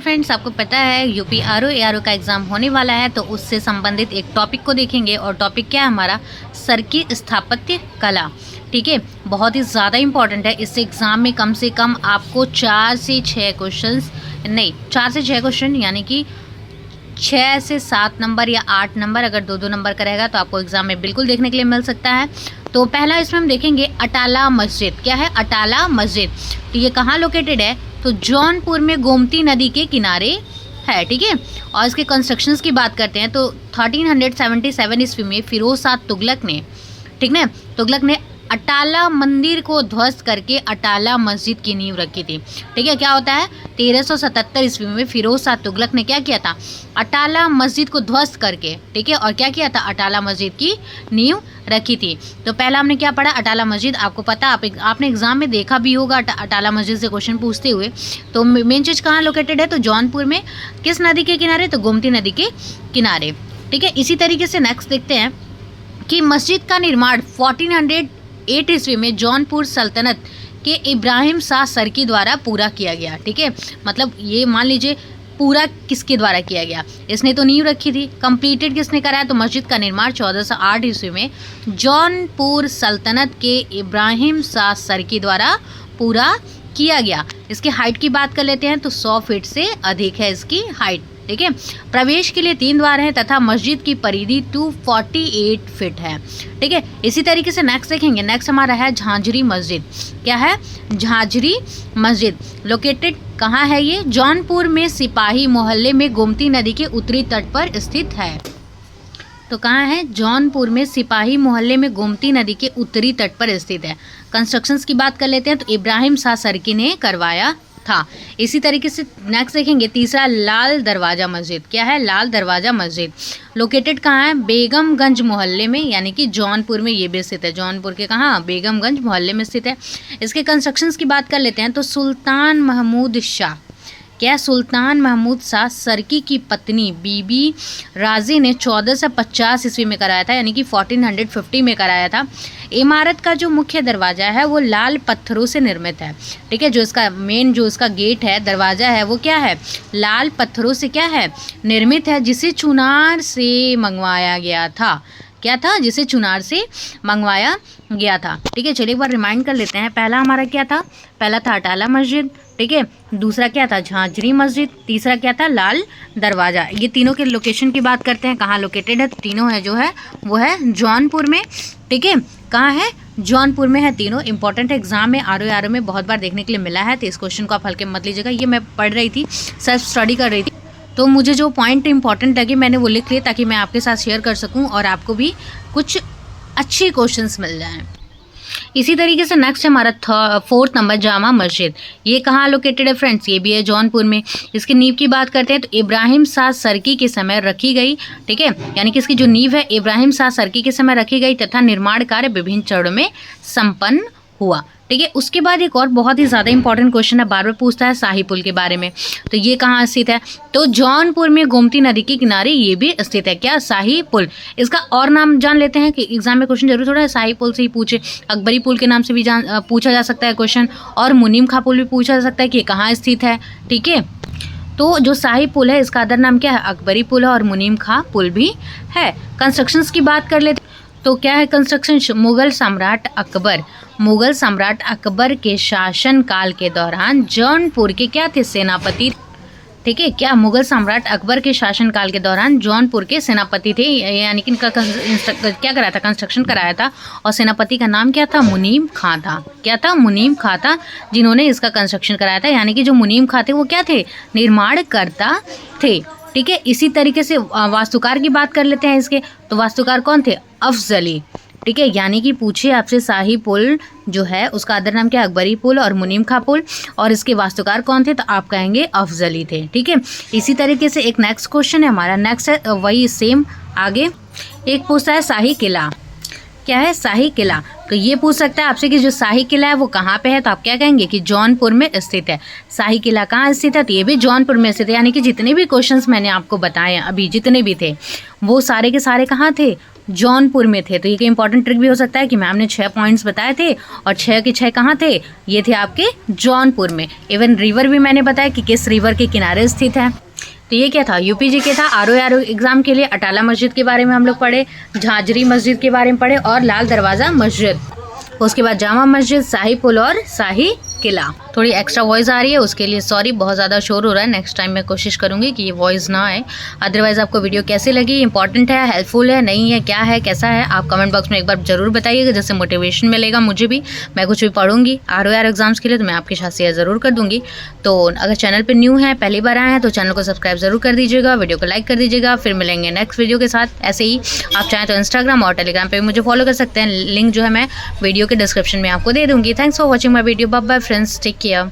Friends, आपको पता है यूपी आरओ एआरओ का एग्ज़ाम होने वाला है, तो उससे संबंधित एक टॉपिक को देखेंगे। और टॉपिक क्या है हमारा? सर की स्थापत्य कला। ठीक है, बहुत ही ज़्यादा इंपॉर्टेंट है। इस एग्ज़ाम में कम से कम आपको 4 से 6 क्वेश्चन यानी कि 6 से 7 नंबर या 8 नंबर, अगर 2-2 नंबर का रहेगा तो आपको एग्ज़ाम में बिल्कुल देखने के लिए मिल सकता है। तो पहला इसमें हम देखेंगे अटाला मस्जिद। क्या है अटाला मस्जिद? तो ये कहाँ लोकेटेड है? तो जौनपुर में गोमती नदी के किनारे है। ठीक है, और इसके कंस्ट्रक्शंस की बात करते हैं तो 1377 ईस्वी में फिरोज शाह तुगलक ने, ठीक है, तुगलक ने अटाला मंदिर को ध्वस्त करके अटाला मस्जिद की नींव रखी थी। ठीक है, क्या होता है? 1377 ईस्वी में फिरोज शाह तुगलक ने क्या किया था? अटाला मस्जिद को ध्वस्त करके, ठीक है, और क्या किया था? अटाला मस्जिद की नींव रखी थी। तो पहला हमने क्या पढ़ा? अटाला मस्जिद। आपको पता, आपने एग्जाम में देखा भी होगा अटाला मस्जिद से क्वेश्चन पूछते हुए। तो मेन चीज़ कहाँ लोकेटेड है? तो जौनपुर में। किस नदी के किनारे? तो गोमती नदी के किनारे। ठीक है, इसी तरीके से नेक्स्ट देखते हैं कि मस्जिद का निर्माण 1408 ईस्वी में जौनपुर सल्तनत के इब्राहिम शाह सरकी द्वारा पूरा किया गया। ठीक है, मतलब ये मान लीजिए पूरा किसके द्वारा किया गया? इसने तो नींव रखी थी। कंप्लीटेड किसने कराया? तो मस्जिद का निर्माण 1408 ईस्वी में जौनपुर सल्तनत के इब्राहिम शाह सरकी द्वारा पूरा किया गया। इसकी हाइट की बात कर लेते हैं तो 100 फीट से अधिक है इसकी हाइट। ठीक है, प्रवेश के लिए 3 द्वार हैं तथा मस्जिद की परिधि 248 फीट है। ठीक है, इसी तरीके से नेक्स्ट देखेंगे। नेक्स्ट हमारा है झांझरी मस्जिद। क्या है? झांझरी मस्जिद। लोकेटेड कहाँ है ये? जौनपुर में सिपाही मोहल्ले में गोमती नदी के उत्तरी तट पर स्थित है। तो कहाँ है? जौनपुर में सिपाही मोहल्ले में गोमती नदी के उत्तरी तट पर स्थित है। कंस्ट्रक्शंस की बात कर लेते हैं तो इब्राहिम शाह सरकी ने करवाया था। इसी तरीके से नेक्स्ट देखेंगे तीसरा लाल दरवाजा मस्जिद। क्या है? लाल दरवाजा मस्जिद। लोकेटेड कहाँ है? बेगमगंज मोहल्ले में, यानी कि जौनपुर में ये भी स्थित है। जौनपुर के कहाँ? बेगमगंज मोहल्ले में स्थित है। इसके कंस्ट्रक्शंस की बात कर लेते हैं तो सुल्तान महमूद शाह, क्या? सुल्तान महमूद शाह सरकी की पत्नी बीबी राजी ने 1450 ईस्वी में कराया था, यानी कि 1450 में कराया था। इमारत का जो मुख्य दरवाज़ा है वो लाल पत्थरों से निर्मित है। ठीक है, जो इसका मेन जो इसका गेट है, दरवाज़ा है, वो क्या है? लाल पत्थरों से क्या है? निर्मित है, जिसे चुनार से मंगवाया गया था। क्या था? जिसे चुनार से मंगवाया गया था। ठीक है, चलिए एक बार रिमाइंड कर लेते हैं। पहला हमारा क्या था? पहला था अटाला मस्जिद। ठीक है, दूसरा क्या था? झांझरी मस्जिद। तीसरा क्या था? लाल दरवाज़ा। ये तीनों के लोकेशन की बात करते हैं, कहाँ लोकेटेड है? तीनों है जो है वो है जौनपुर में। ठीक है, कहाँ है? जौनपुर में है तीनों। इंपॉर्टेंट एग्जाम में आरओ में बहुत बार देखने के लिए मिला है, तो इस क्वेश्चन को आप हल्के मत लीजिएगा। ये मैं पढ़ रही थी, सेल्फ स्टडी कर रही थी, तो मुझे जो पॉइंट इंपॉर्टेंट लगे मैंने वो लिख लिए ताकि मैं आपके साथ शेयर कर सकूं और आपको भी कुछ अच्छे क्वेश्चंस मिल जाएं। इसी तरीके से नेक्स्ट हमारा 4th नंबर जामा मस्जिद। ये कहाँ लोकेटेड है फ्रेंड्स? ये भी है जौनपुर में। इसकी नींव की बात करते हैं तो इब्राहिम शाह सरकी के समय रखी गई। ठीक है, यानी कि इसकी जो नींव है इब्राहिम शाह सरकी के समय रखी गई तथा निर्माण कार्य विभिन्न चरणों में संपन्न हुआ। ठीक है, उसके बाद एक और बहुत ही ज़्यादा इंपॉर्टेंट क्वेश्चन है, बार बार पूछता है शाही पुल के बारे में। तो ये कहाँ स्थित है? तो जौनपुर में गोमती नदी के किनारे ये भी स्थित है। क्या? शाही पुल। इसका और नाम जान लेते हैं कि एग्जाम में क्वेश्चन जरूर थोड़ा है शाही पुल से ही पूछे। अकबरी पुल के नाम से भी पूछा जा सकता है क्वेश्चन, और मुनीम खां पुल भी पूछा जा सकता है कि कहाँ स्थित है। ठीक है, तो जो शाही पुल है इसका अदर नाम क्या है? अकबरी पुल है, और मुनीम खां पुल भी है। कंस्ट्रक्शंस की बात कर लेते तो क्या है कंस्ट्रक्शन? मुगल सम्राट अकबर के शासन काल के दौरान जौनपुर के क्या थे? सेनापति। ठीक है, क्या? मुगल सम्राट अकबर के शासन काल के दौरान जौनपुर के सेनापति थे, यानी कि इनका क्या कराया था? कंस्ट्रक्शन कराया था। और सेनापति का नाम क्या था? मुनीम खां था। क्या था? मुनीम खां था, जिन्होंने इसका कंस्ट्रक्शन कराया था। यानी कि जो मुनीम खां थे वो क्या थे? निर्माणकर्ता थे। ठीक है, इसी तरीके से वास्तुकार की बात कर लेते हैं इसके। तो वास्तुकार कौन थे? अफजली। ठीक है, यानी कि पूछिए आपसे शाही पुल जो है उसका अदर नाम क्या? अकबरी पुल और मुनीम खां पुल, और इसके वास्तुकार कौन थे? तो आप कहेंगे अफजली थे। ठीक है, इसी तरीके से एक नेक्स्ट क्वेश्चन है हमारा। नेक्स्ट है वही सेम आगे एक पूछता है शाही किला। क्या है? शाही किला। तो ये पूछ सकता है आपसे कि जो शाही किला है वो कहाँ पे है? तो आप क्या कहेंगे कि जौनपुर में स्थित है। शाही किला कहाँ स्थित है? तो ये भी जौनपुर में स्थित है। यानी कि जितने भी क्वेश्चंस मैंने आपको बताए अभी जितने भी थे वो सारे के सारे कहाँ थे? जौनपुर में थे। तो ये इंपॉर्टेंट ट्रिक भी हो सकता है कि मैम ने 6 पॉइंट्स बताए थे और 6 के 6 कहाँ थे, ये थे आपके जौनपुर में। इवन रिवर भी मैंने बताया कि किस रिवर के किनारे स्थित है। तो ये क्या था, यूपीजी के था। आरओ एग्जाम के लिए अटाला मस्जिद के बारे में हम लोग पढ़े, झांझरी मस्जिद के बारे में पढ़े और लाल दरवाज़ा मस्जिद। उसके बाद जामा मस्जिद, शाही पुल और शाही किला। थोड़ी एक्स्ट्रा वॉइस आ रही है, उसके लिए सॉरी, बहुत ज़्यादा शोर हो रहा है। नेक्स्ट टाइम मैं कोशिश करूँगी कि ये वॉइस ना आए। अदरवाइज़ आपको वीडियो कैसी लगी, इंपॉर्टेंट है, हेल्पफुल है, नहीं है, क्या है, कैसा है, आप कमेंट बॉक्स में एक बार ज़रूर बताइएगा, जिससे मोटिवेशन मिलेगा मुझे भी। मैं कुछ भी पढ़ूंगी आरओ एग्जाम्स के लिए तो मैं आपके साथ शेयर ज़रूर कर दूँगी। तो अगर चैनल पर न्यू है, पहली बार आए हैं, तो चैनल को सब्सक्राइब ज़रूर कर दीजिएगा, वीडियो को लाइक कर दीजिएगा। फिर मिलेंगे नेक्स्ट वीडियो के साथ। ऐसे ही आप चाहें तो इंस्टाग्राम और टेलीग्राम पर मुझे फॉलो कर सकते हैं। लिंक जो है मैं वीडियो के डिस्क्रिप्शन में आपको दे दूँगी। Thanks for watching my video. Bye bye friends, take care.